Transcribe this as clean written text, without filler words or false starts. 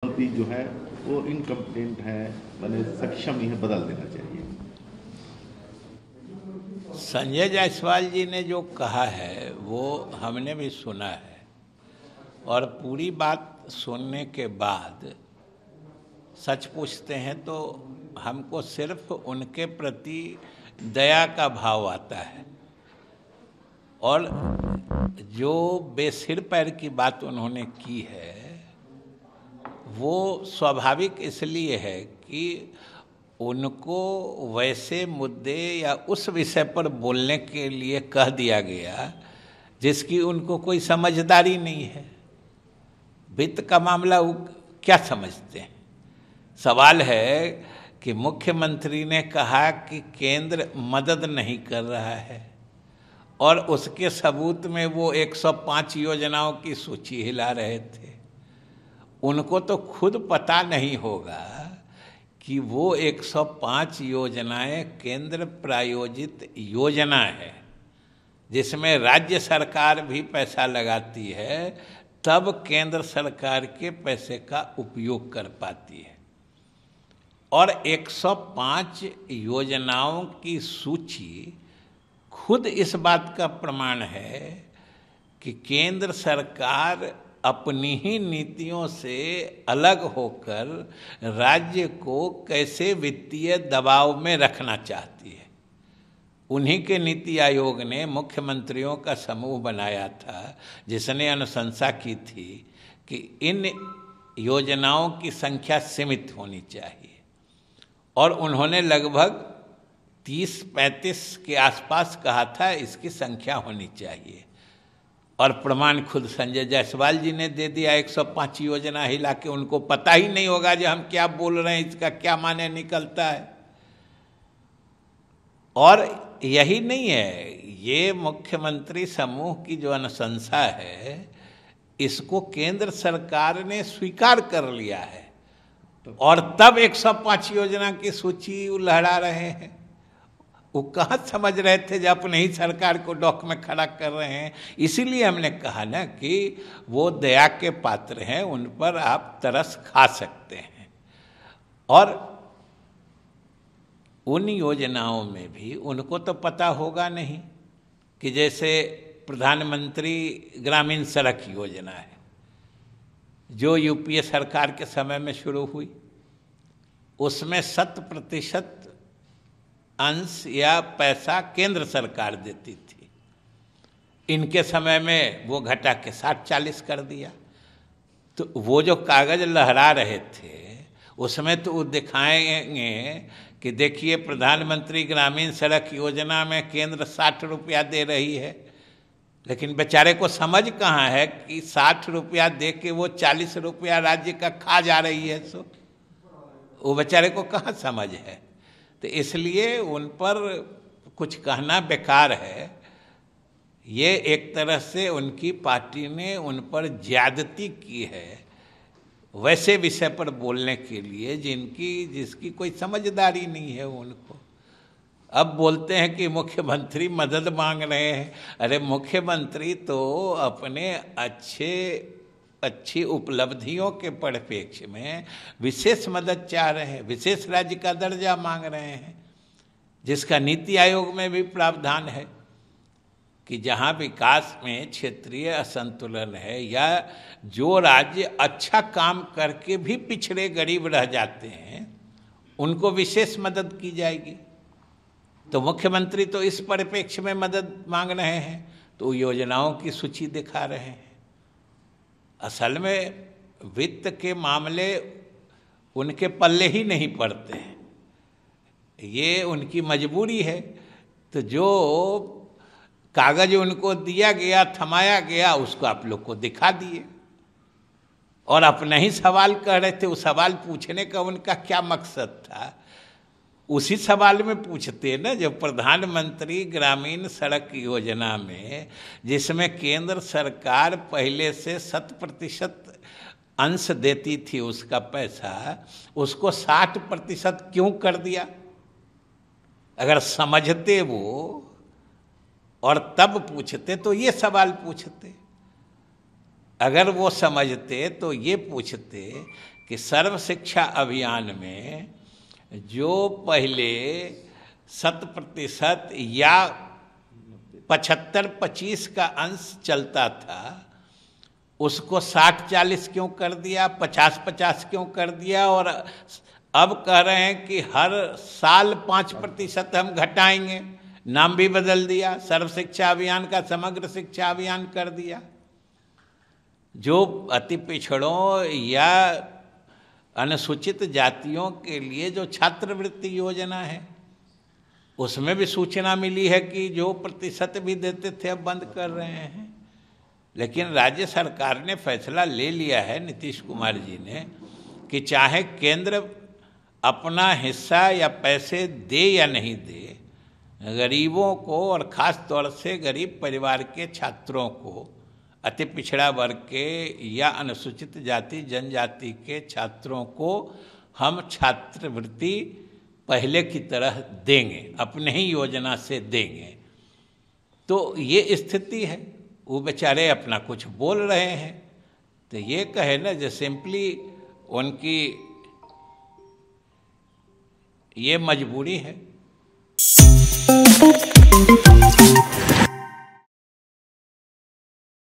भी जो है वो इनकम्प्लीट है, मैंने सक्षम नहीं है, बदल देना चाहिए। संजय जायसवाल जी ने जो कहा है वो हमने भी सुना है, और पूरी बात सुनने के बाद सच पूछते हैं तो हमको सिर्फ उनके प्रति दया का भाव आता है। और जो बेसिर पैर की बात उन्होंने की है वो स्वाभाविक इसलिए है कि उनको वैसे मुद्दे या उस विषय पर बोलने के लिए कह दिया गया जिसकी उनको कोई समझदारी नहीं है। वित्त का मामला वो क्या समझते हैं? सवाल है कि मुख्यमंत्री ने कहा कि केंद्र मदद नहीं कर रहा है और उसके सबूत में वो 105 योजनाओं की सूची हिला रहे थे। उनको तो खुद पता नहीं होगा कि वो 105 योजनाएं केंद्र प्रायोजित योजना है जिसमें राज्य सरकार भी पैसा लगाती है, तब केंद्र सरकार के पैसे का उपयोग कर पाती है। और 105 योजनाओं की सूची खुद इस बात का प्रमाण है कि केंद्र सरकार अपनी ही नीतियों से अलग होकर राज्य को कैसे वित्तीय दबाव में रखना चाहती है। उन्हीं के नीति आयोग ने मुख्यमंत्रियों का समूह बनाया था जिसने अनुशंसा की थी कि इन योजनाओं की संख्या सीमित होनी चाहिए, और उन्होंने लगभग 30-35 के आसपास कहा था इसकी संख्या होनी चाहिए। और प्रमाण खुद संजय जायसवाल जी ने दे दिया। 105 योजना हिला के उनको पता ही नहीं होगा जो हम क्या बोल रहे हैं, इसका क्या माने निकलता है। और यही नहीं है, ये मुख्यमंत्री समूह की जो अनुशंसा है इसको केंद्र सरकार ने स्वीकार कर लिया है, और तब 105 योजना की सूची लहरा रहे हैं। वो कहाँ समझ रहे थे जब अपने ही सरकार को डॉक में खड़ा कर रहे हैं। इसीलिए हमने कहा ना कि वो दया के पात्र हैं, उन पर आप तरस खा सकते हैं। और उन योजनाओं में भी उनको तो पता होगा नहीं कि जैसे प्रधानमंत्री ग्रामीण सड़क योजना है जो यूपीए सरकार के समय में शुरू हुई, उसमें 100% अंश या पैसा केंद्र सरकार देती थी। इनके समय में वो घटा के 60-40 कर दिया। तो वो जो कागज लहरा रहे थे उसमें तो वो दिखाएंगे कि देखिए प्रधानमंत्री ग्रामीण सड़क योजना में केंद्र 60 रुपया दे रही है, लेकिन बेचारे को समझ कहाँ है कि 60 रुपया दे के वो 40 रुपया राज्य का खा जा रही है। सो वो बेचारे को कहाँ समझ है। तो इसलिए उन पर कुछ कहना बेकार है। ये एक तरह से उनकी पार्टी ने उन पर ज्यादती की है वैसे विषय पर बोलने के लिए जिसकी कोई समझदारी नहीं है उनको। अब बोलते हैं कि मुख्यमंत्री मदद मांग रहे हैं। अरे मुख्यमंत्री तो अपने अच्छी उपलब्धियों के परिप्रेक्ष्य में विशेष मदद चाह रहे हैं, विशेष राज्य का दर्जा मांग रहे हैं, जिसका नीति आयोग में भी प्रावधान है कि जहाँ विकास में क्षेत्रीय असंतुलन है या जो राज्य अच्छा काम करके भी पिछड़े गरीब रह जाते हैं उनको विशेष मदद की जाएगी। तो मुख्यमंत्री तो इस परिप्रेक्ष्य में मदद मांग रहे हैं, तो योजनाओं की सूची दिखा रहे हैं। असल में वित्त के मामले उनके पल्ले ही नहीं पड़ते हैं, ये उनकी मजबूरी है। तो जो कागज उनको दिया गया, थमाया गया, उसको आप लोग को दिखा दिए और अपना ही सवाल कर रहे थे। उस सवाल पूछने का उनका क्या मकसद था? उसी सवाल में पूछते ना, जब प्रधानमंत्री ग्रामीण सड़क योजना में जिसमें केंद्र सरकार पहले से 100% अंश देती थी उसका पैसा, उसको 60% क्यों कर दिया? अगर समझते वो और तब पूछते तो ये सवाल पूछते। अगर वो समझते तो ये पूछते कि सर्व शिक्षा अभियान में जो पहले 100% या 75-25 का अंश चलता था, उसको 60-40 क्यों कर दिया, 50-50 क्यों कर दिया, और अब कह रहे हैं कि हर साल 5% हम घटाएंगे। नाम भी बदल दिया, सर्व शिक्षा अभियान का समग्र शिक्षा अभियान कर दिया। जो अति पिछड़ों या अनुसूचित जातियों के लिए जो छात्रवृत्ति योजना है, उसमें भी सूचना मिली है कि जो प्रतिशत भी देते थे अब बंद कर रहे हैं। लेकिन राज्य सरकार ने फैसला ले लिया है, नीतीश कुमार जी ने, कि चाहे केंद्र अपना हिस्सा या पैसे दे या नहीं दे, गरीबों को और ख़ास तौर से गरीब परिवार के छात्रों को, अति पिछड़ा वर्ग के या अनुसूचित जाति जनजाति के छात्रों को हम छात्रवृत्ति पहले की तरह देंगे, अपने ही योजना से देंगे। तो ये स्थिति है। वो बेचारे अपना कुछ बोल रहे हैं, तो ये कहे ना, जो सिंपली उनकी ये मजबूरी है।